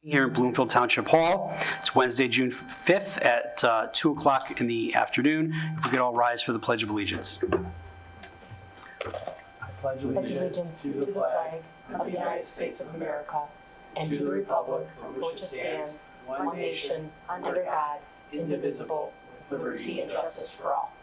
Here in Bloomfield Township Hall. It's Wednesday, June 5th at 2 o'clock in the afternoon. If we could all rise for the Pledge of Allegiance. I pledge allegiance to the flag of the United States of America and to the republic for which it stands, one nation, under God, indivisible, with liberty and justice for all.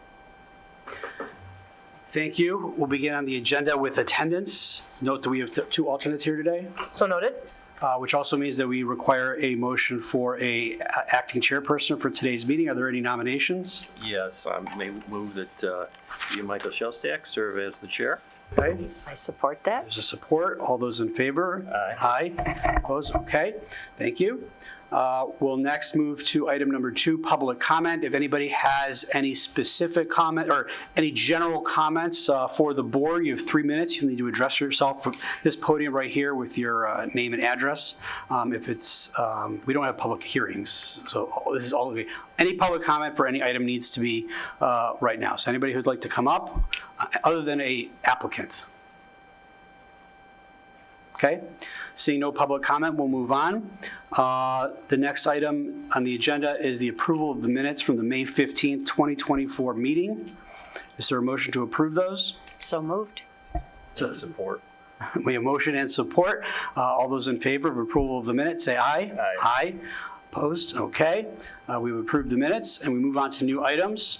Thank you. We'll begin on the agenda with attendance. Note that we have two alternates here today. So noted. Which also means that we require a motion for a acting chairperson for today's meeting. Are there any nominations? Yes, I may move that you, Michael Shellstack, serve as the chair. Okay. I support that. There's a support. All those in favor? Aye. Aye. Opposed? Okay. Thank you. We'll next move to item number 2, public comment. If anybody has any specific comment or any general comments for the board, you have 3 minutes. You'll need to address yourself from this podium right here with your name and address. If it's, we don't have public hearings, so this is all of you. Any public comment for any item needs to be right now. So anybody who'd like to come up, other than a applicant. Okay, seeing no public comment, we'll move on. The next item on the agenda is the approval of the minutes from the May 15th, 2024 meeting. Is there a motion to approve those? So moved. Support. We have motion and support. All those in favor of approval of the minutes, say aye. Aye. Aye. Opposed? Okay. We've approved the minutes, and we move on to new items.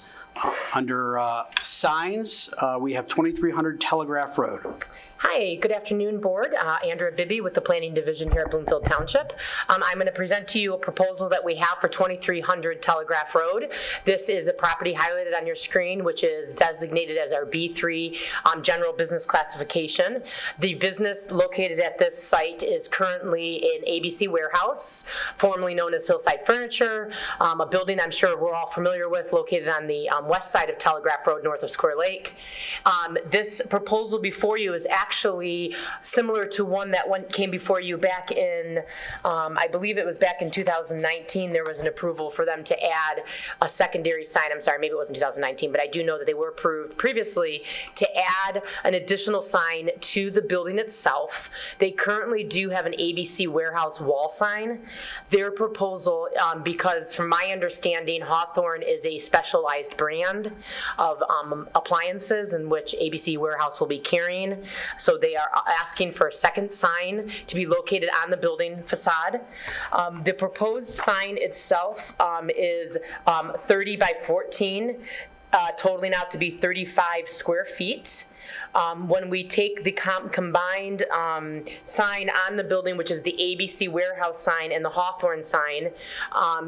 Under signs, we have 2300 Telegraph Road. Hi, good afternoon, board. Andrea Bibby with the Planning Division here at Bloomfield Township. I'm going to present to you a proposal that we have for 2300 Telegraph Road. This is a property highlighted on your screen, which is designated as our B3 general business classification. The business located at this site is currently an ABC Warehouse, formerly known as Hillside Furniture, a building I'm sure we're all familiar with, located on the west side of Telegraph Road, north of Square Lake. This proposal before you is actually similar to one that came before you back in, I believe it was back in 2019. There was an approval for them to add a secondary sign. I'm sorry, maybe it wasn't 2019, but I do know that they were approved previously to add an additional sign to the building itself. They currently do have an ABC Warehouse wall sign. Their proposal, because from my understanding, Hawthorne is a specialized brand of appliances in which ABC Warehouse will be carrying. So they are asking for a second sign to be located on the building facade. The proposed sign itself is 30 by 14, totaling out to be 35 square feet. When we take the combined sign on the building, which is the ABC Warehouse sign and the Hawthorne sign,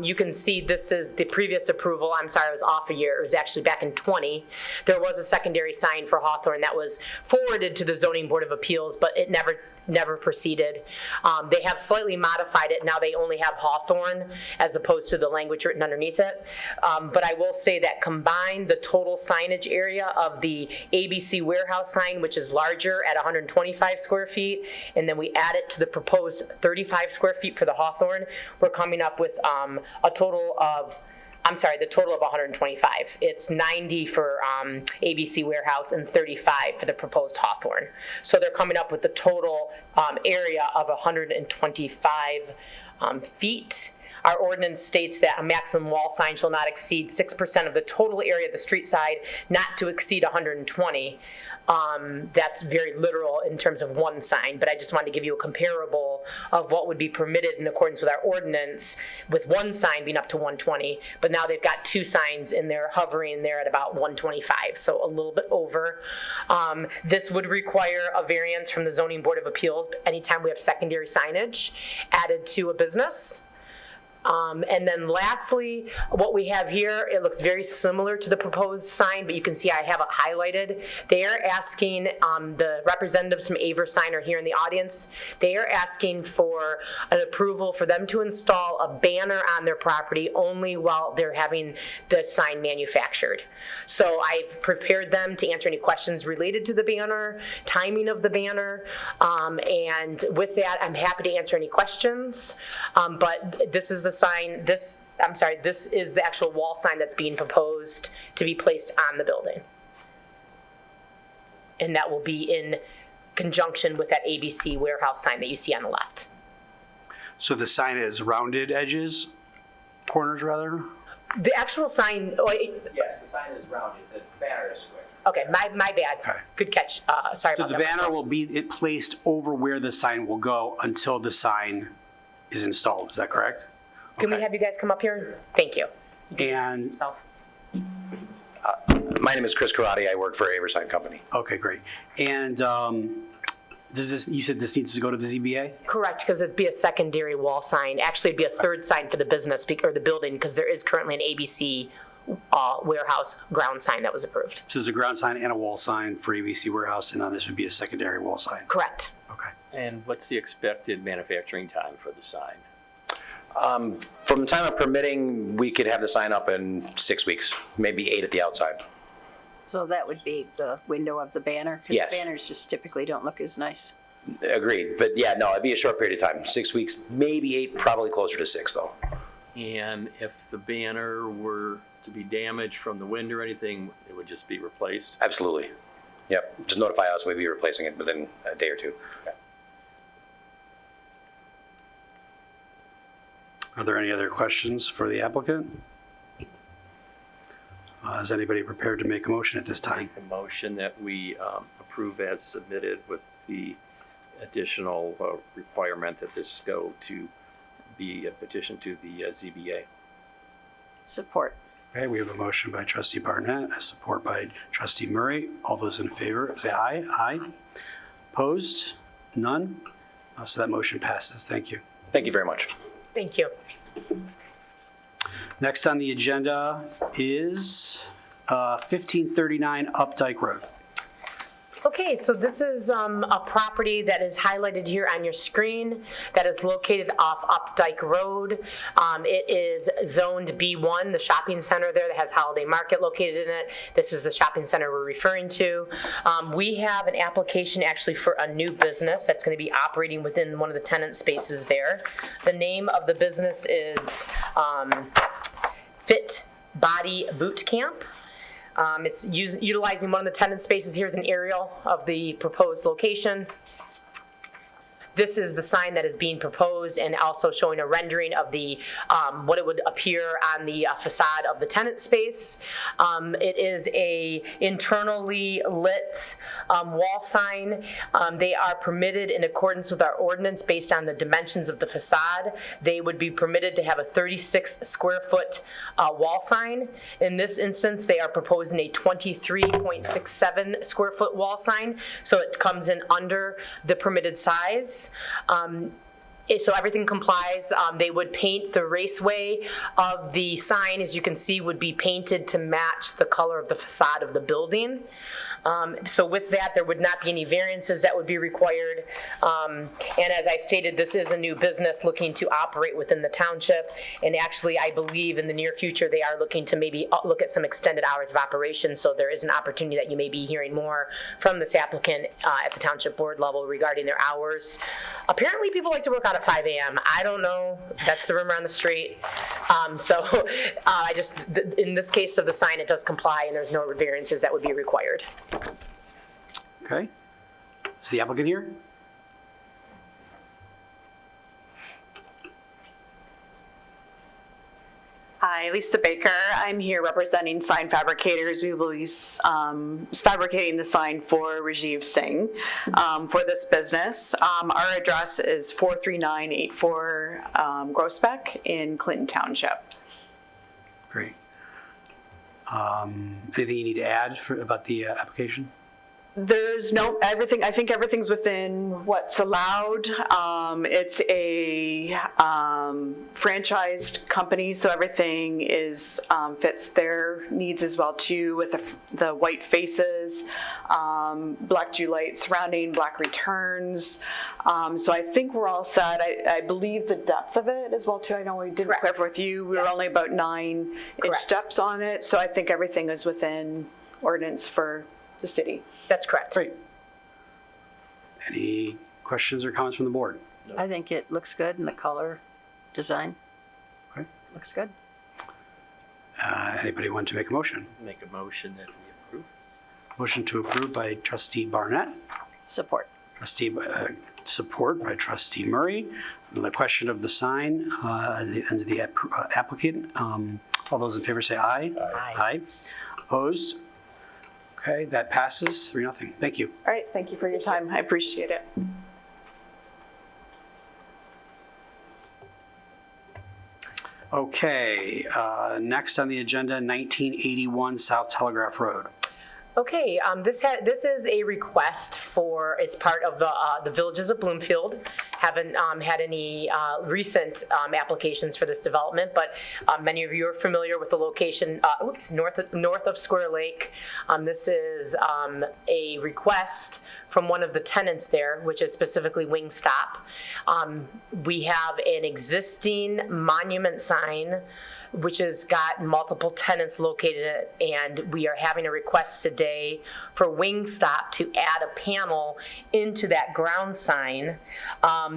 you can see this is the previous approval. I'm sorry, it was off a year. It was actually back in 20. There was a secondary sign for Hawthorne that was forwarded to the Zoning Board of Appeals, but it never proceeded. They have slightly modified it. Now they only have Hawthorne as opposed to the language written underneath it. But I will say that combined, the total signage area of the ABC Warehouse sign, which is larger at 125 square feet, and then we add it to the proposed 35 square feet for the Hawthorne, we're coming up with the total of 125. It's 90 for ABC Warehouse and 35 for the proposed Hawthorne. So they're coming up with the total area of 125 feet. Our ordinance states that a maximum wall sign shall not exceed 6% of the total area of the street side, not to exceed 120. That's very literal in terms of one sign, but I just wanted to give you a comparable of what would be permitted in accordance with our ordinance, with one sign being up to 120, but now they've got two signs in there hovering there at about 125, so a little bit over. This would require a variance from the Zoning Board of Appeals anytime we have secondary signage added to a business. And then lastly, what we have here, it looks very similar to the proposed sign, but you can see I have it highlighted. They are asking, the representatives from Aver Sign are here in the audience, they are asking for an approval for them to install a banner on their property only while they're having the sign manufactured. So I've prepared them to answer any questions related to the banner, timing of the banner, and with that, I'm happy to answer any questions, but this is the sign, this is the actual wall sign that's being proposed to be placed on the building. And that will be in conjunction with that ABC Warehouse sign that you see on the left. So the sign is rounded edges, corners rather? The actual sign, Yes, the sign is rounded, the banner is square. okay, my bad. Okay. Good catch. Sorry So about the that. banner will be placed over where the sign will go until the sign is installed, is that correct? Can we Okay. have you guys come up here? Thank you. And, Self. My name is Chris Karate. I work for Aver Sign Company. okay, great. And does this, you said this needs to go to the ZBA? Correct, because it'd be a secondary wall sign. Actually, it'd be a third sign for the business or the building, because there is currently an ABC warehouse ground sign that was approved. So there's a ground sign and a wall sign for ABC Warehouse, and then this would be a secondary wall sign? Correct. Okay. And what's the expected manufacturing time for the sign? From the time of permitting, we could have the sign up in 6 weeks, maybe 8 at the outside. So that would be the window of the banner? Yes. Because banners just typically don't look as nice. Agreed. But yeah, no, it'd be a short period of time. 6 weeks, maybe 8, probably closer to 6 though. And if the banner were to be damaged from the wind or anything, it would just be replaced? Absolutely. Yep. Just notify us. We'd be replacing it within a day or two. Are there any other questions for the applicant? Is anybody prepared to make a motion at this time? Make a motion that we approve as submitted with the additional requirement that this go to be a petition to the ZBA. Support. Okay, we have a motion by trustee Barnett, a support by trustee Murray. All those in favor, say aye. Aye. Opposed? None? So that motion passes. Thank you. Thank you very much. Thank you. Next on the agenda is 1539 Opdyke Road. Okay, so this is a property that is highlighted here on your screen that is located off Opdyke Road. It is zoned B1, the shopping center there that has Holiday Market located in it. This is the shopping center we're referring to. We have an application actually for a new business that's going to be operating within one of the tenant spaces there. The name of the business is Fit Body Boot Camp. It's utilizing one of the tenant spaces. Here's an aerial of the proposed location. This is the sign that is being proposed and also showing a rendering of the what it would appear on the facade of the tenant space. It is a internally lit wall sign. They are permitted in accordance with our ordinance based on the dimensions of the facade. They would be permitted to have a 36 square foot wall sign. In this instance, they are proposing a 23.67 square foot wall sign, so it comes in under the permitted size. So everything complies. They would paint the raceway of the sign, as you can see, would be painted to match the color of the facade of the building. So with that, there would not be any variances that would be required. And as I stated, this is a new business looking to operate within the township. And actually, I believe in the near future, they are looking to maybe look at some extended hours of operation. So there is an opportunity that you may be hearing more from this applicant at the township board level regarding their hours. Apparently, people like to work out at 5 a.m. I don't know. That's the rumor on the street. In this case of the sign, it does comply and there's no variances that would be required. Okay. Is the applicant here? Hi, Lisa Baker. I'm here representing sign fabricators. We will be fabricating the sign for Rajiv Singh for this business. Our address is 43984 Groesbeck in Clinton Township. Great. Anything you need to add about the application? There's no, everything, I think everything's within what's allowed. It's a franchised company, so everything is fits their needs as well too, with the white faces, black Julight surrounding, black returns. So I think we're all set. I believe the depth of it as well too. I know we didn't clarify with you. We were only about 9-inch depths on it, so I think everything is within ordinance for the city. That's correct. Great. Any questions or comments from the board? I think it looks good and the color design Okay. looks good. Anybody want to make a motion? Make a motion that we approve. Motion to approve by trustee Barnett, Support. Support by Trustee Murray. The question of the sign, under the applicant. All those in favor say aye. Aye. Opposed? Okay, that passes 3-0. Thank you. All right, thank you for your time. I appreciate it. Okay, next on the agenda, 1981 South Telegraph Road. Okay, this is a request for, it's part of the Villages of Bloomfield. Haven't had any recent applications for this development, but many of you are familiar with the location, north of Square Lake. This is a request from one of the tenants there, which is specifically Wingstop. We have an existing monument sign which has got multiple tenants located in it, and we are having a request today for Wingstop to add a panel into that ground sign.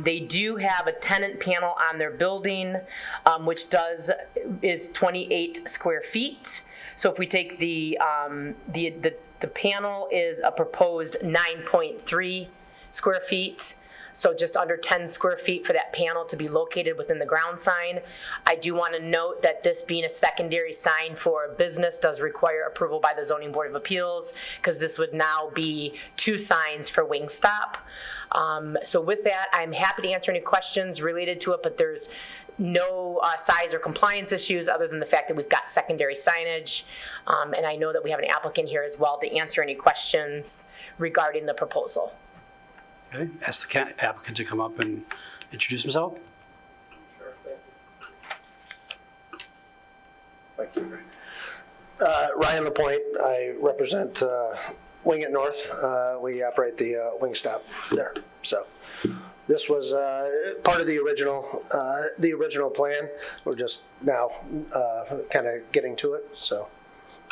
They do have a tenant panel on their building, which is 28 square feet. So if we take the panel is a proposed 9.3 square feet. So just under 10 square feet for that panel to be located within the ground sign. I do want to note that this being a secondary sign for a business does require approval by the Zoning Board of Appeals, because this would now be 2 signs for Wingstop. So with that, I'm happy to answer any questions related to it, but there's no size or compliance issues other than the fact that we've got secondary signage. And I know that we have an applicant here as well to answer any questions regarding the proposal. Okay, ask the applicant to come up and introduce himself. Sure, thank you. Ryan LaPointe, I represent Wing It North. We operate the Wingstop there. So this was part of the original plan. We're just now kind of getting to it. So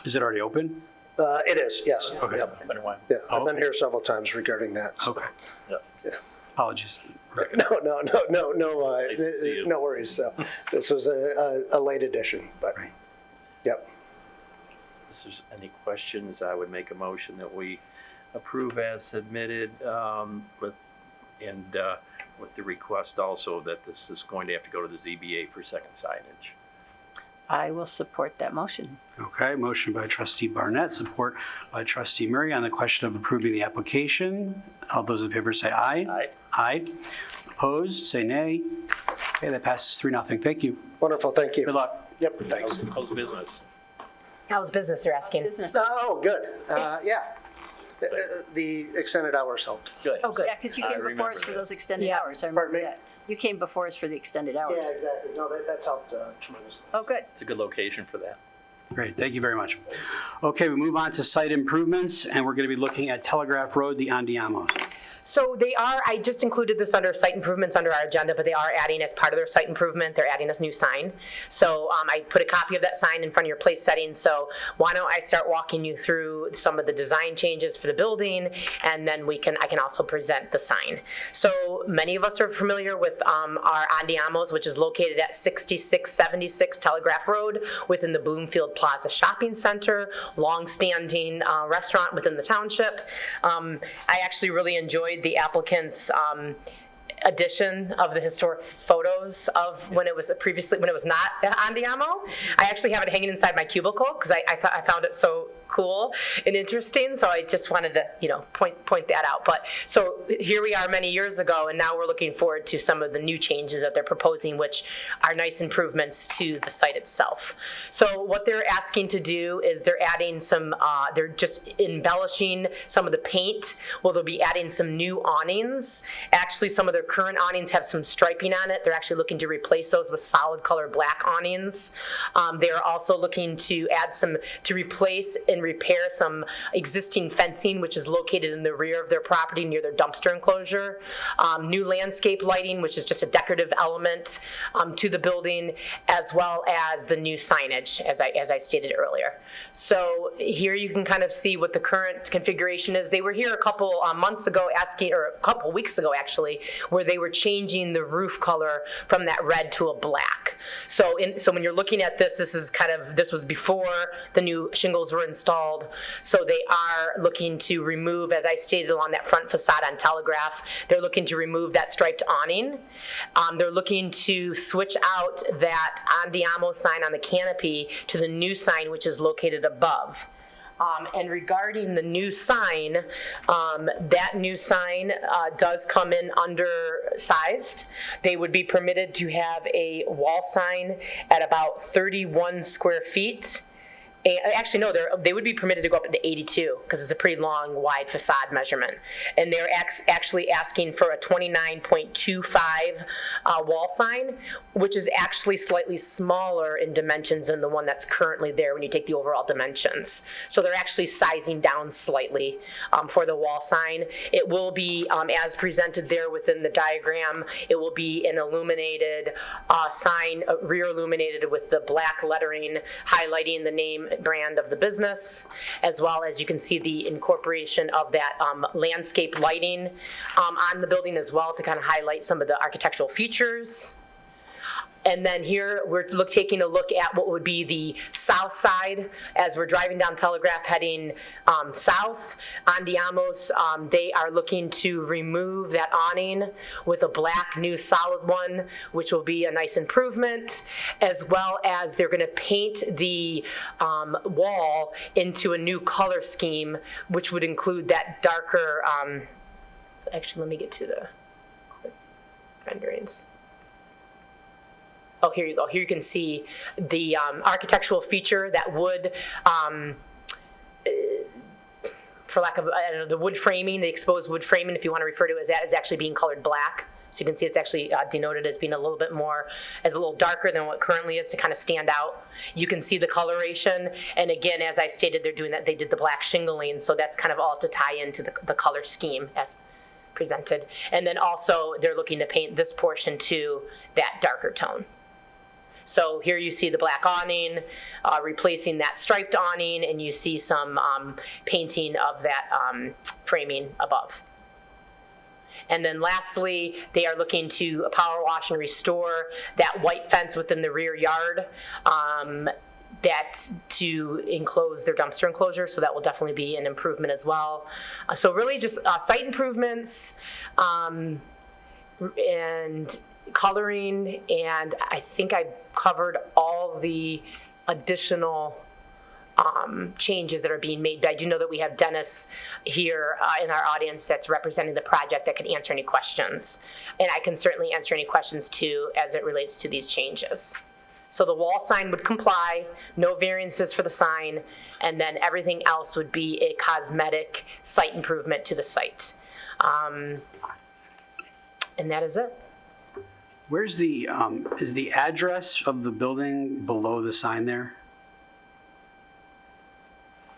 Is it already open? it is, yes. Okay. Yep. Yeah. I've been here several times regarding that. So. Okay. Yeah. Apologies. No, Nice to see you. no worries. So this was a late addition, but Right. yep. If there's any questions, I would make a motion that we approve as submitted, with the request also that this is going to have to go to the ZBA for second signage. I will support that motion. Okay, motion by Trustee Barnett, support by Trustee Murray on the question of approving the application. All those in favor say aye. Aye. Aye. Opposed, say nay. Okay, that passes 3-0. Thank you. Wonderful. Thank you. Good luck. Yep. Thanks. How's business? How's business, they're asking? Business. Oh, good. Yeah. The extended hours helped. Good. Oh, good. Yeah, because you I came before remember us for that. those extended Yeah. hours. I remember Pardon me? that. You came before us for the extended hours. Yeah, exactly. No, that's helped tremendously. Oh, good. It's a good location for that. Great, thank you very much. Okay, we move on to site improvements, and we're going to be looking at Telegraph Road, the Andiamo. So they are, I just included this under site improvements under our agenda, but they are adding as part of their site improvement, they're adding this new sign. So I put a copy of that sign in front of your place settings. So why don't I start walking you through some of the design changes for the building, and then I can also present the sign. So many of us are familiar with our Andiamos, which is located at 6676 Telegraph Road within the Bloomfield Plaza Shopping Center, long-standing restaurant within the township. I actually really enjoyed the applicant's addition of the historic photos of when it was not Andiamo. I actually have it hanging inside my cubicle because I found it so cool and interesting, so I just wanted to point that out. But so here we are many years ago, and now we're looking forward to some of the new changes that they're proposing, which are nice improvements to the site itself. So what they're asking to do is they're adding some, they're just embellishing some of the paint. Well, they'll be adding some new awnings. Actually, some of their current awnings have some striping on it. They're actually looking to replace those with solid color black awnings. They're also looking to replace and repair some existing fencing, which is located in the rear of their property near their dumpster enclosure. New landscape lighting, which is just a decorative element to the building, as well as the new signage, as I stated earlier. So here you can kind of see what the current configuration is. They were here a couple months ago a couple weeks ago actually, where they were changing the roof color from that red to a black. So when you're looking at this, this was before the new shingles were installed. So they are looking to remove, as I stated, along that front facade on Telegraph, they're looking to remove that striped awning. They're looking to switch out that Andiamo sign on the canopy to the new sign, which is located above. And regarding the new sign, that new sign does come in undersized. They would be permitted to have a wall sign at about 31 square feet. Actually, no, they would be permitted to go up to 82 because it's a pretty long, wide facade measurement. And they're actually asking for a 29.25 wall sign, which is actually slightly smaller in dimensions than the one that's currently there when you take the overall dimensions. So they're actually sizing down slightly for the wall sign. It will be, as presented there within the diagram, it will be an illuminated sign, rear illuminated with the black lettering highlighting the name brand of the business, as well as you can see the incorporation of that landscape lighting on the building as well to kind of highlight some of the architectural features. And then here we're taking a look at what would be the south side as we're driving down Telegraph heading south. Andiamo's, they are looking to remove that awning with a black new solid one, which will be a nice improvement, as well as they're going to paint the wall into a new color scheme, which would include that darker, actually let me get to the quick renderings. Oh, here you go. Here you can see the architectural feature that would, for lack of, I don't know, the wood framing, the exposed wood framing, if you want to refer to it as that, is actually being colored black. So you can see it's actually denoted as being a little bit more, as a little darker than what currently is to kind of stand out. You can see the coloration. And again, as I stated, they're doing that. They did the black shingling. So that's kind of all to tie into the color scheme as presented. And then also they're looking to paint this portion to that darker tone. So here you see the black awning, replacing that striped awning, and you see some painting of that framing above. And then lastly, they are looking to power wash and restore that white fence within the rear yard that's to enclose their dumpster enclosure, so that will definitely be an improvement as well. So really just site improvements and coloring, and I think I covered all the additional changes that are being made. But I do know that we have Dennis here in our audience that's representing the project that can answer any questions. And I can certainly answer any questions too as it relates to these changes. So the wall sign would comply, no variances for the sign, and then everything else would be a cosmetic site improvement to the site. And that is it. Where's the, is the address of the building below the sign there?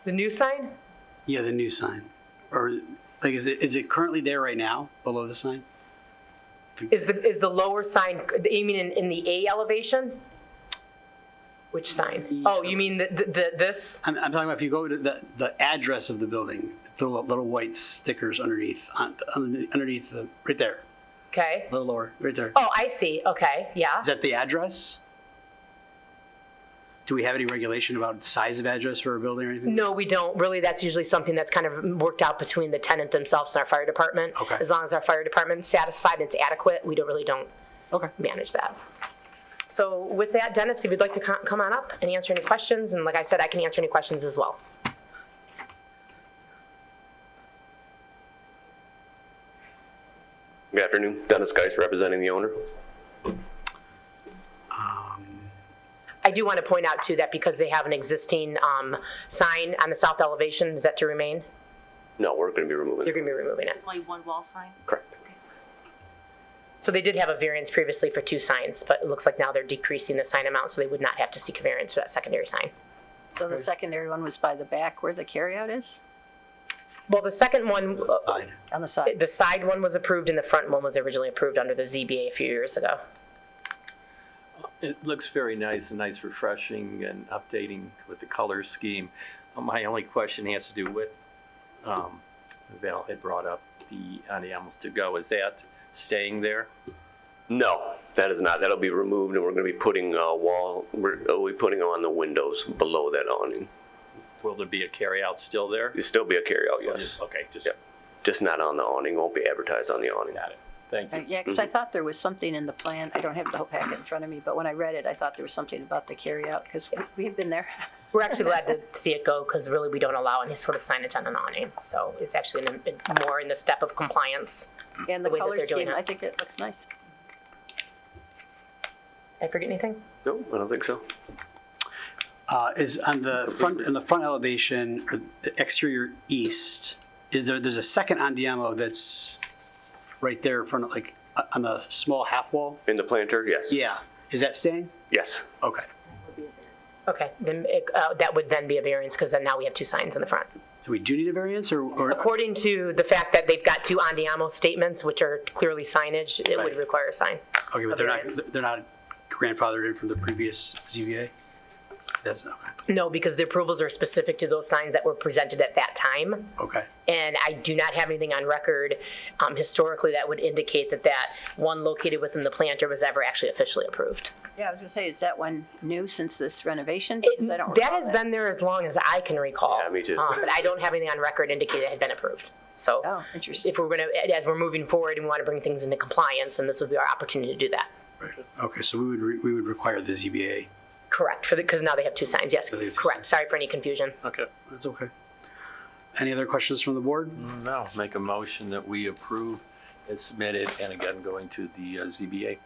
The new sign? Yeah, the new sign. Or, like, is it currently there right now, below the sign? Is the lower sign, you mean in the A elevation? Which sign? Oh, you mean this? I'm talking about if you go to the address of the building, the little white stickers underneath, underneath right there. Okay. A little lower, right there. Oh, I see. Okay, yeah. Is that the address? Do we have any regulation about size of address for a building or anything? No, we don't. Really, that's usually something that's kind of worked out between the tenant themselves and our fire department. Okay. As long as our fire department's satisfied and it's adequate, we don't Okay. manage that. So with that, Dennis, if you'd like to come on up and answer any questions, and like I said, I can answer any questions as well. Good afternoon, Dennis Geis representing the owner. I do want to point out too that because they have an existing sign on the south elevation, is that to remain? No, we're going to be removing You're it. going to be removing it. Only one wall sign? Correct. So they did have a variance previously for 2 signs, but it looks like now they're decreasing the sign amount, so they would not have to seek a variance for that secondary sign. So the secondary one was by the back where the carryout is? Well, the second one, Fine. On the side? the side one was approved and the front one was originally approved under the ZBA a few years ago. It looks very nice and nice, refreshing and updating with the color scheme. My only question has to do with, Val had brought up the Andiamo to go. Is that staying there? No, that is not. That'll be removed, and we're going to be putting a wall. We'll be putting on the windows below that awning. Will there be a carryout still there? There'll still be a carryout, Or yes. just- Okay, just, Yep. Just not on the awning. Won't be advertised on the awning. got it. Thank you. Yeah, because I thought there was something in the plan, I don't have the whole packet in front of me, but when I read it, I thought there was something about the carryout, because we have been there. We're actually glad to see it go because really we don't allow any sort of signage on an awning. So it's actually more in the step of compliance. And the The way that color they're doing scheme, it. I think it looks nice. Did I forget anything? No, I don't think so. Is on the front, in the front elevation, or the exterior east, there's a second Andiamo that's right there in front of, like, on the small half wall? In the planter, yes. Yeah. Is that staying? Yes. Okay. Okay, then that would then be a variance because then now we have two signs in the front. Do we need a variance or According to the fact that they've got two Andiamo statements, which are clearly signage, it would Right. require a sign. okay, but a they're variance. not grandfathered in from the previous ZBA? That's okay. No, because the approvals are specific to those signs that were presented at that time. Okay. And I do not have anything on record historically that would indicate that one located within the planter was ever actually officially approved. Yeah, I was gonna say, is that one new since this renovation? Because I don't That recall has been there as long as I can recall. Yeah, me too. But I don't have anything on record indicating it had been approved. So Oh, interesting. if we're gonna, as we're moving forward and we want to bring things into compliance, then this would be our opportunity to do that. Right. Okay, so we would require the ZBA. Correct, because now they have two signs, yes, They have two correct. Sorry for any confusion. Okay. That's okay. Any other questions from the board? No, make a motion that we approve as submitted, and again, going to the ZBA.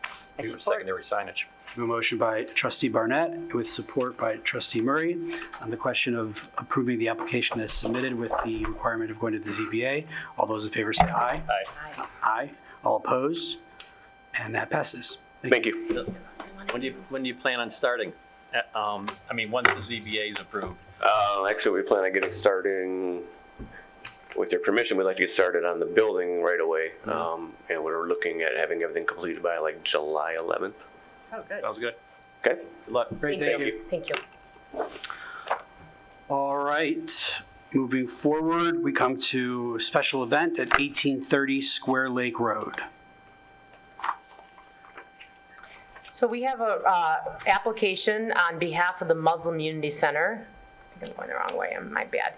I For support. secondary signage. A motion by trustee Barnett with support by trustee Murray on the question of approving the application as submitted with the requirement of going to the ZBA. All those in favor say aye. Aye. Aye. All opposed? And that passes. Thank you. When do you plan on starting? Once the ZBA is approved. Actually, we plan on getting starting, with your permission, we'd like to get started on the building right away. And we're looking at having everything completed by like July 11th. Oh, good. Sounds good. Okay? Good luck. Great, thank you. Thank you. All right, moving forward, we come to a special event at 1830 Square Lake Road. So we have a application on behalf of the Muslim Unity Center. I think I'm going the wrong way, my bad.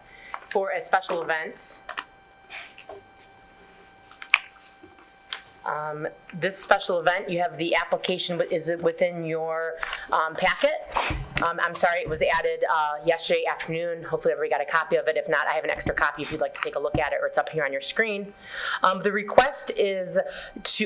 For a special event. This special event, you have the application, is it within your packet? I'm sorry, it was added yesterday afternoon. Hopefully everybody got a copy of it. If not, I have an extra copy if you'd like to take a look at it, or it's up here on your screen. The request is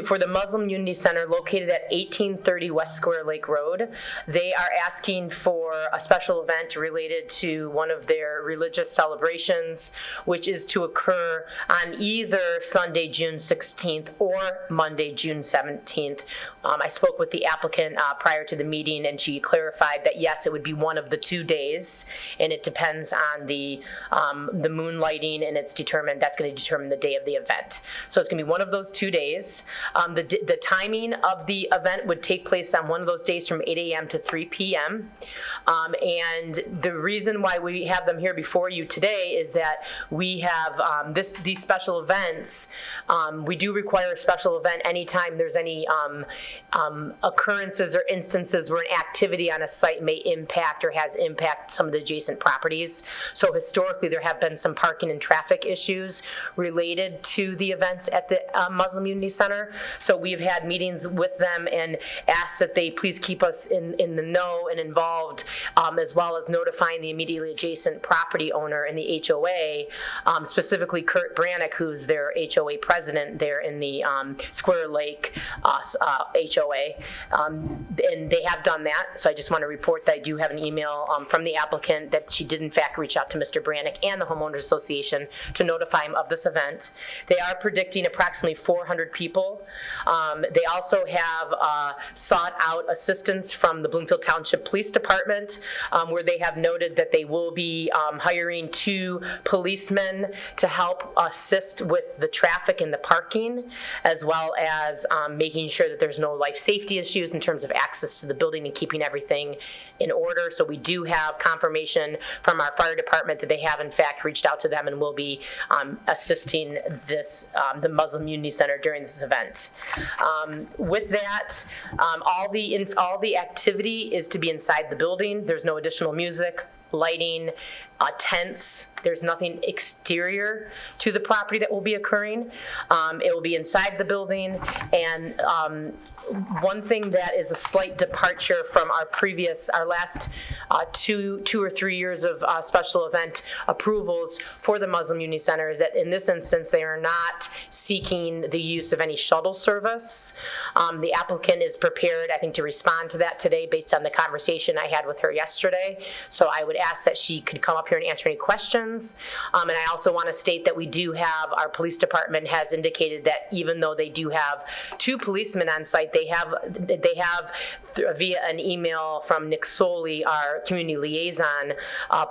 for the Muslim Unity Center located at 1830 West Square Lake Road. They are asking for a special event related to one of their religious celebrations, which is to occur on either Sunday, June 16th or Monday, June 17th. I spoke with the applicant prior to the meeting, and she clarified that yes, it would be one of the 2 days, and it depends on the moonlighting, and that's going to determine the day of the event. So it's going to be one of those 2 days. The timing of the event would take place on one of those days from 8 a.m. to 3 p.m. And the reason why we have them here before you today is that we have these special events. We do require a special event anytime there's any occurrences or instances where an activity on a site may impact or has impacted some of the adjacent properties. So historically, there have been some parking and traffic issues related to the events at the Muslim Unity Center. So we've had meetings with them and asked that they please keep us in the know and involved, as well as notifying the immediately adjacent property owner and the HOA, specifically Kurt Brannick, who's their HOA president there in the Square Lake HOA. And they have done that, so I just want to report that I do have an email from the applicant that she did in fact reach out to Mr. Brannick and the Homeowners Association to notify him of this event. They are predicting approximately 400 people. They also have sought out assistance from the Bloomfield Township Police Department, where they have noted that they will be hiring 2 policemen to help assist with the traffic and the parking, as well well as making sure that there's no life safety issues in terms of access to the building and keeping everything in order. So we do have confirmation from our fire department that they have in fact reached out to them and will be assisting the Muslim Unity Center during this event. With that, all the activity is to be inside the building. There's no additional music, lighting, tents. There's nothing exterior to the property that will be occurring. It will be inside the building, and one thing that is a slight departure from our last 2 or 3 years of special event approvals for the Muslim Unity Center is that in this instance, they are not seeking the use of any shuttle service. The applicant is prepared, I think, to respond to that today based on the conversation I had with her yesterday. So I would ask that she could come up here and answer any questions. And I also want to state that we do have, our police department has indicated that even though they do have 2 policemen on site, they have via an email from Nick Soley, our community liaison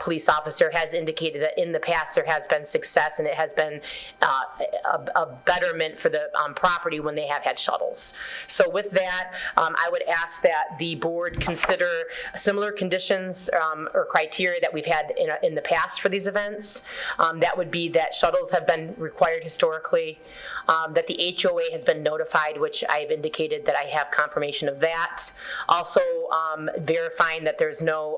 police officer, has indicated that in the past there has been success and it has been a betterment for the property when they have had shuttles. So with that, I would ask that the board consider similar conditions or criteria that we've had in the past for these events. That would be that shuttles have been required historically, that the HOA has been notified, which I've indicated that I have confirmation of that. Also verifying that there's no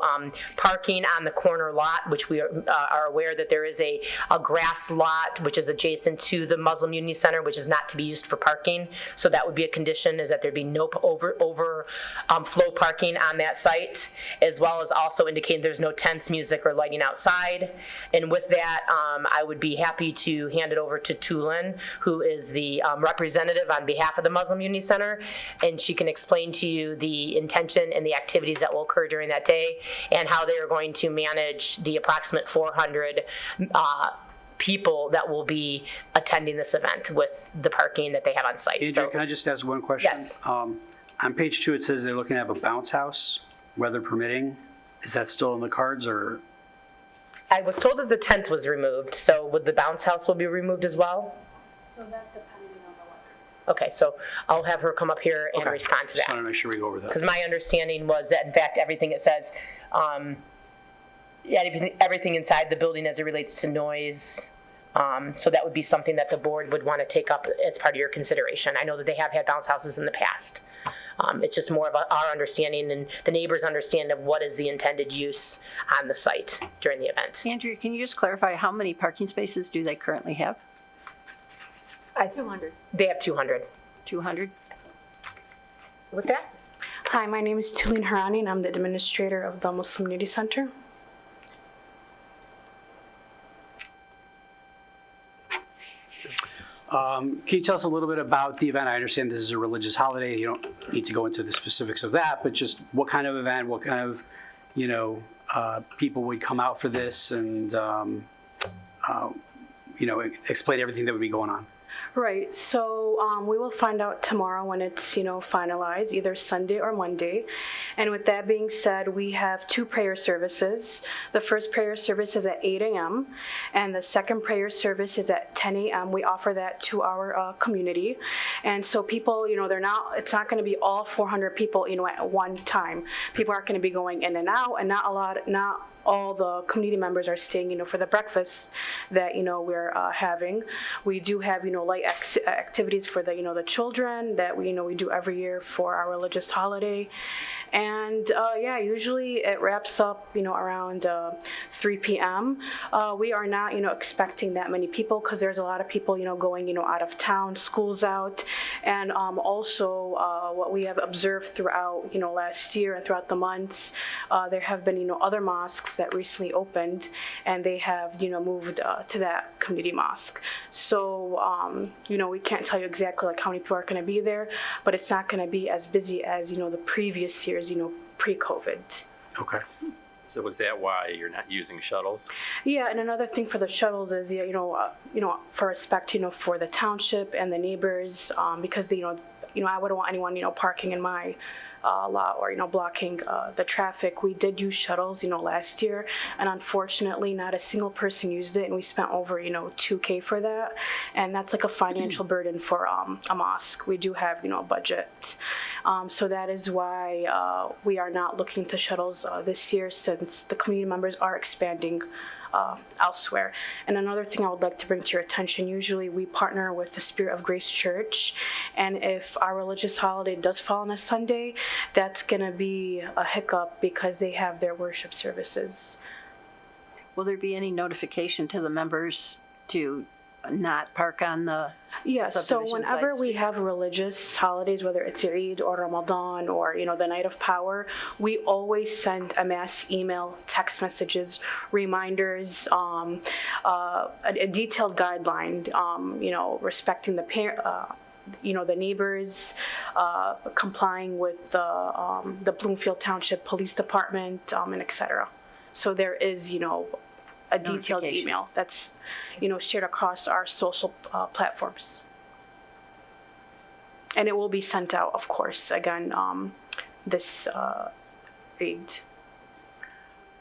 parking on the corner lot, which we are aware that there is a grass lot which is adjacent to the Muslim Unity Center, which is not to be used for parking. So that would be a condition, is that there be no overflow parking on that site, as well as also indicating there's no tents, music, or lighting outside. And with that, I would be happy to hand it over to Tulin, who is the representative on behalf of the Muslim Unity Center, and she can explain to you the intention and the activities that will occur during that day and how they are going to manage the approximate 400 people that will be attending this event with the parking that they have on site. Andrea, can I just ask one question? Yes. On page 2, it says they're looking to have a bounce house, weather permitting. Is that still in the cards, or? I was told that the tent was removed, so would the bounce house will be removed as well? So that depending on the weather. Okay, so I'll have her come up here and respond to Just that. want to make sure we go over that. Because my understanding was that, in fact, everything it says, everything inside the building as it relates to noise, so that would be something that the board would want to take up as part of your consideration. I know that they have had bounce houses in the past. It's just more of our understanding and the neighbors' understanding of what is the intended use on the site during the event. Andrea, can you just clarify how many parking spaces do they currently have? 200. They have 200. 200? With that? Hi, my name is Tulin Harani, and I'm the administrator of the Muslim Unity Center. Can you tell us a little bit about the event? I understand this is a religious holiday. You don't need to go into the specifics of that, but just what kind of event, what kind of, people would come out for this, and, explain everything that would be going on. Right, so we will find out tomorrow when it's, finalized, either Sunday or Monday. And with that being said, we have 2 prayer services. The first prayer service is at 8 a.m. and the second prayer service is at 10 a.m. We offer that to our community. And so people, it's not going to be all 400 people, at one time. People aren't going to be going in and out, and not all the community members are staying, for the breakfast that, we're having. We do have, light activities for the children that we do every year for our religious holiday. And usually it wraps up, around 3 p.m. We are not, expecting that many people because there's a lot of people, going, out of town, school's out. And also what we have observed throughout, last year and throughout the months, there have been, other mosques that recently opened, and they have, moved to that community mosque. So, we can't tell you exactly how many people are going to be there, but it's not going to be as busy as, the previous years, pre-COVID. Okay. So is that why you're not using shuttles? Yeah, and another thing for the shuttles is, for respect, for the township and the neighbors, because, I wouldn't want anyone, parking in my lot or, blocking the traffic. We did use shuttles, last year, and unfortunately not a single person used it, and we spent over, $2K for that, and that's like a financial burden for a mosque. We do have, a budget. So that is why we are not looking to shuttles this year, since the community members are expanding elsewhere. And another thing I would like to bring to your attention, usually we partner with the Spirit of Grace Church, and if our religious holiday does fall on a Sunday, that's going to be a hiccup because they have their worship services. Will there be any notification to the members to not park on the Yes, so subdivision whenever side we street? have religious holidays, whether it's Eid or Ramadan or, the Night of Power, we always send a mass email, text messages, reminders, a detailed guideline, respecting the neighbors, complying with the Bloomfield Township Police Department, and et cetera. So there is, a detailed Notification. email that's, shared across our social platforms. And it will be sent out, of course, again, this Eid.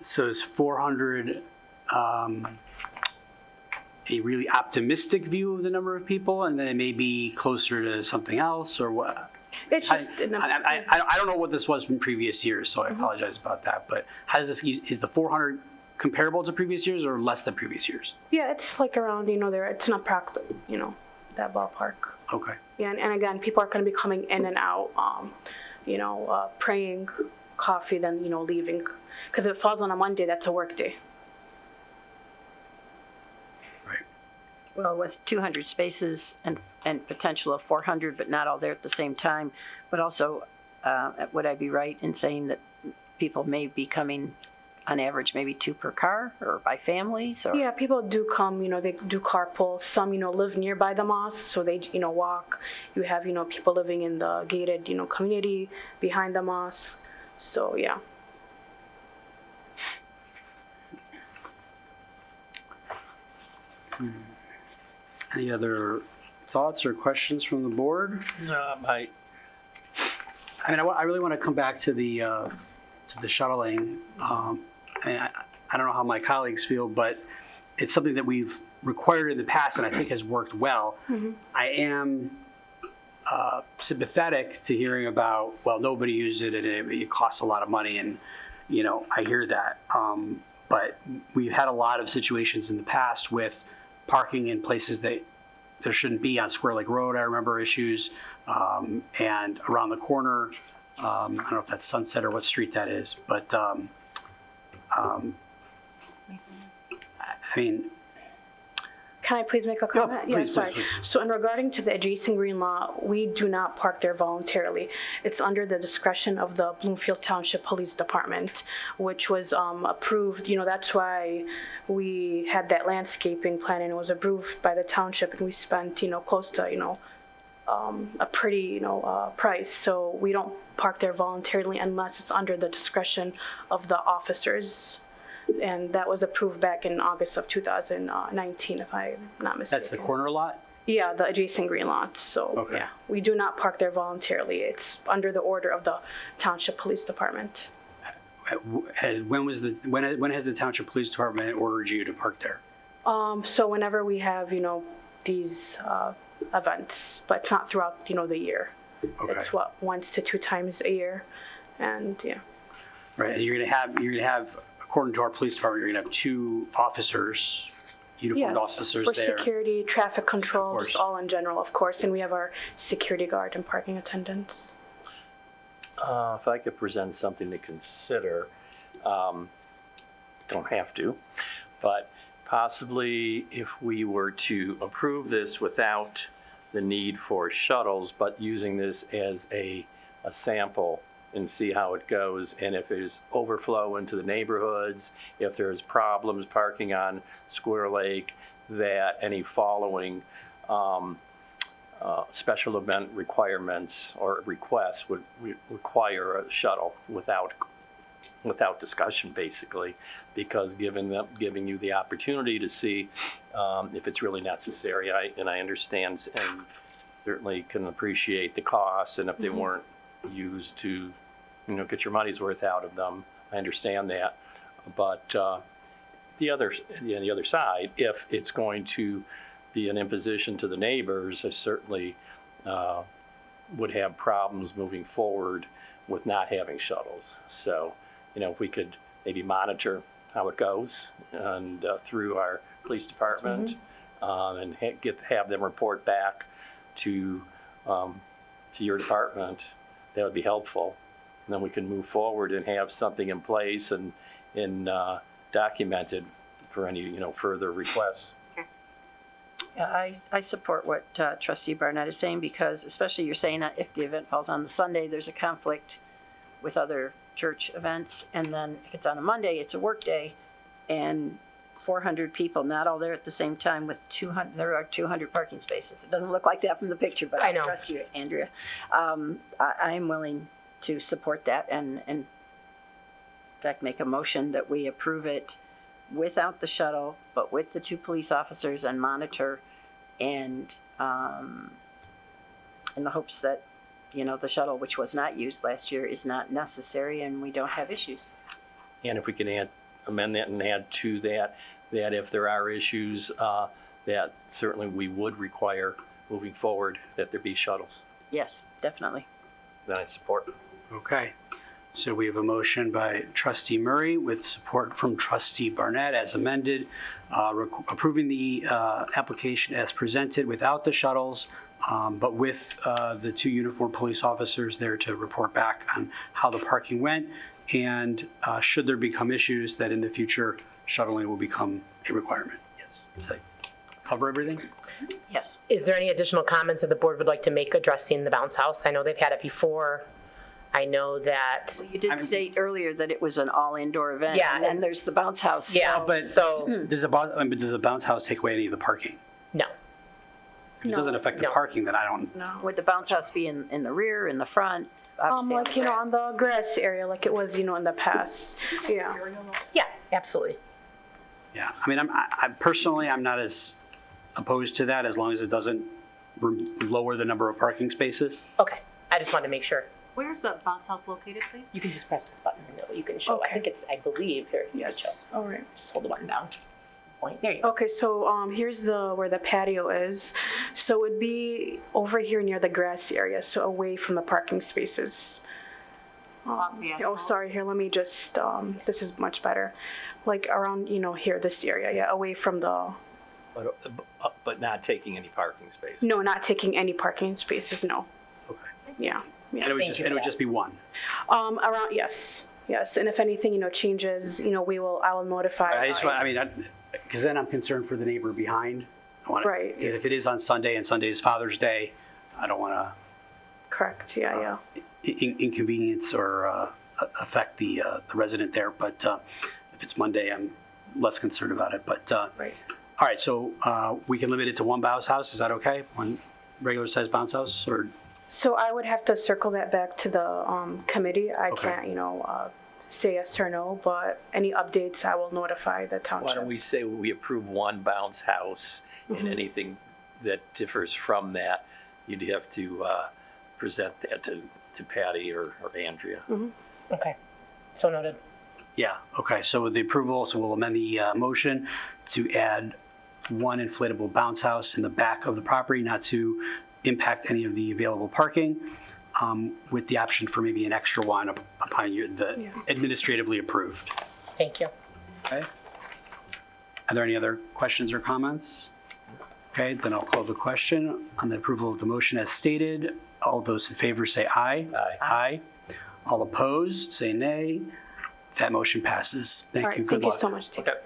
So is 400 a really optimistic view of the number of people, and then it may be closer to something else, or what? It's just, I don't know what this was from previous years, so I apologize about that. But how does this, is the 400 comparable to previous years or less than previous years? yeah, it's like around, it's an approximate, that ballpark. Okay. Yeah, and again, people are going to be coming in and out, praying, coffee, then, leaving. Because if it falls on a Monday, that's a work day. Well, with 200 spaces and potential of 400, but not all there at the same time, but also, would I be right in saying that people may be coming on average maybe 2 per car, or by families? Or? Yeah, people do come, they do carpool. Some, live nearby the mosque, so they, walk. You have, people living in the gated, community behind the mosque. So, yeah. Any other thoughts or questions from the board? No, I really want to come back to the shuttling. I don't know how my colleagues feel, but it's something that we've required in the past and I think has worked well. Mm-hmm. I am sympathetic to hearing about, well, nobody used it and it costs a lot of money, and I hear that. But we've had a lot of situations in the past with parking in places that there shouldn't be. On Square Lake Road, I remember issues, and around the corner, I don't know if that's Sunset or what street that is, but I mean, Can I please make a comment? Yeah, please, sorry. please. So in regarding to the adjacent green lot, we do not park there voluntarily. It's under the discretion of the Bloomfield Township Police Department, which was approved. That's why we had that landscaping plan, and it was approved by the township, and we spent, close to, a pretty, price. So we don't park there voluntarily unless it's under the discretion of the officers. And that was approved back in August of 2019, if I'm not mistaken. That's the corner lot? Yeah, the adjacent green lot. So, Okay. yeah, we do not park there voluntarily. It's under the order of the Township Police Department. When has the Township Police Department ordered you to park there? So whenever we have, these events, but it's not throughout, the year. Okay. It's once to 2 times a year, and yeah. Right, and you're gonna have, according to our police department, you're gonna have 2 officers, uniformed officers for there. security, traffic control, Of course. just all in general, of course, and we have our security guard and parking attendants. If I could present something to consider, don't have to, but possibly if we were to approve this without the need for shuttles, but using this as a sample and see how it goes, and if there's overflow into the neighborhoods, if there's problems parking on Square Lake, that any following special event requirements or requests would require a shuttle without discussion, basically, because giving you the opportunity to see if it's really necessary. I understand and certainly can appreciate the costs, and if they weren't used to, get your money's worth out of them, I understand that. But the other side, if it's going to be an imposition to the neighbors, I certainly would have problems moving forward with not having shuttles. So, if we could maybe monitor how it goes and through our police department and have them report back to your department, that would be helpful. And then we can move forward and have something in place and documented for any further requests. Yeah, I support what Trustee Barnett is saying, because especially you're saying that if the event falls on the Sunday, there's a conflict with other church events. And then if it's on a Monday, it's a work day, and 400 people, not all there at the same time with 200, there are 200 parking spaces. It doesn't look like that from the picture, but I know. trust you, Andrea. I'm willing to support that and in fact make a motion that we approve it without the shuttle, but with the 2 police officers and monitor, and in the hopes that, the shuttle, which was not used last year, is not necessary and we don't have issues. And if we can amend that and add to that if there are issues, that certainly we would require moving forward that there be shuttles. Yes, definitely. Then I support. Okay. So we have a motion by Trustee Murray with support from Trustee Barnett as amended, approving the application as presented without the shuttles, but with the 2 uniformed police officers there to report back on how the parking went, and should there become issues, that in the future shuttling will become a requirement. Yes. Does that cover everything? Yes. Is there any additional comments that the board would like to make addressing the bounce house? I know they've had it before. I know that. You did state earlier that it was an all-indoor event. Yeah, And then there's the bounce house. Yeah, But does the bounce house take away any of the parking? No. If it doesn't affect the No. parking, then I don't. No. Would the bounce house be in the rear, in the front? Obviously Like, on the grass area, like it was, in the past. Yeah. Yeah, absolutely. Yeah, I mean, I personally, I'm not as opposed to that as long as it doesn't lower the number of parking spaces. Okay, I just wanted to make sure. Where's the bounce house located, please? You can just press this button and you can show. I Okay. think it's, I believe, here. You can show. Yes. All right. Just hold the button down. Point. There you go. Okay, so here's where the patio is. So it'd be over here near the grass area, so away from the parking spaces. Off the asphalt. Sorry, here, let me just, this is much better. Like around, here, this area, yeah, away from the, But not taking any parking space. no, not taking any parking spaces, no. Okay. Yeah. And it would Thank just, you and it for would that. just be one. Around, yes, and if anything, changes, I will notify. I just want, because then I'm concerned for the neighbor behind. Right. Because if it is on Sunday and Sunday is Father's Day, I don't want Correct, yeah. to inconvenience or affect the resident there. But if it's Monday, I'm less concerned about it. But Right. all right, so we can limit it to one bounce house. Is that okay? One regular sized bounce house, or So I would have to circle that back to the committee. I Okay. can't, say yes or no, but any updates, I will notify the Why township. don't we say we approve one bounce house, and anything that differs from that, you'd have to present that to Patty or Andrea. Okay. So noted. yeah, okay. So with the approval, so we'll amend the motion to add one inflatable bounce house in the back of the property, not to impact any of the available parking, with the option for maybe an extra one upon the administratively approved. Thank you. Okay. Are there any other questions or comments? Okay, then I'll call the question on the approval of the motion as stated. All those in favor say aye. Aye. Aye. All opposed, say nay. That motion passes. All Thank right, you. Good thank you luck. so much. Take care.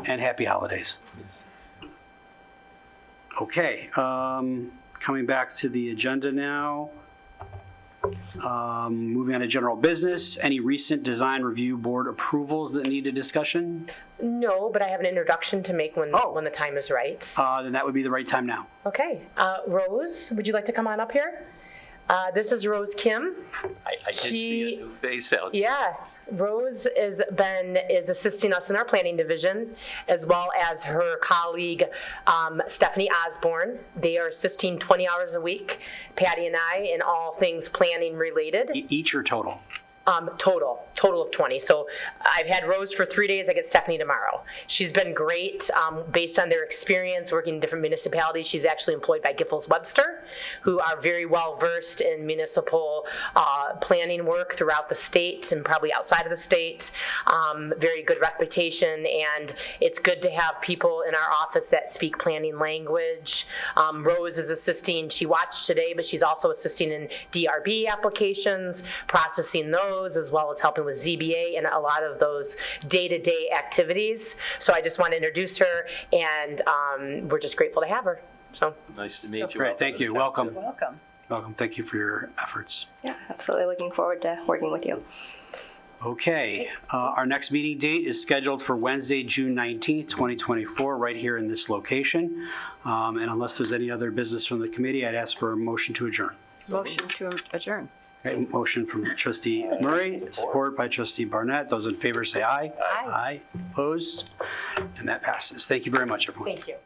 And happy holidays. Okay, coming back to the agenda now. Moving on to general business. Any recent design review board approvals that need a discussion? No, but I have an introduction to make when the time is right. Then that would be the right time now. Okay. Rose, would you like to come on up here? This is Rose Kim. I did see a new face out. Yeah, Rose is assisting us in our planning division, as well as her colleague Stephanie Osborne. They are assisting 20 hours a week, Patty and I, in all things planning related. Each or total? Total of 20. So I've had Rose for 3 days. I get Stephanie tomorrow. She's been great based on their experience working in different municipalities. She's actually employed by Giffords Webster, who are very well versed in municipal planning work throughout the state and probably outside of the state. Very good reputation, and it's good to have people in our office that speak planning language. Rose is assisting. She watched today, but she's also assisting in DRB applications, processing those, as well as helping with ZBA and a lot of those day-to-day activities. So I just want to introduce her, and we're just grateful to have her. So Nice to meet you. Great, thank you. Welcome. Welcome. Welcome. Thank you for your efforts. Yeah, absolutely. Looking forward to working with you. Okay, our next meeting date is scheduled for Wednesday, June 19th, 2024, right here in this location. And unless there's any other business from the committee, I'd ask for a motion to adjourn. Motion to adjourn. Okay, motion from trustee Murray, support by trustee Barnett. Those in favor say aye. Aye. Aye. Opposed? And that passes. Thank you very much, everyone. thank you.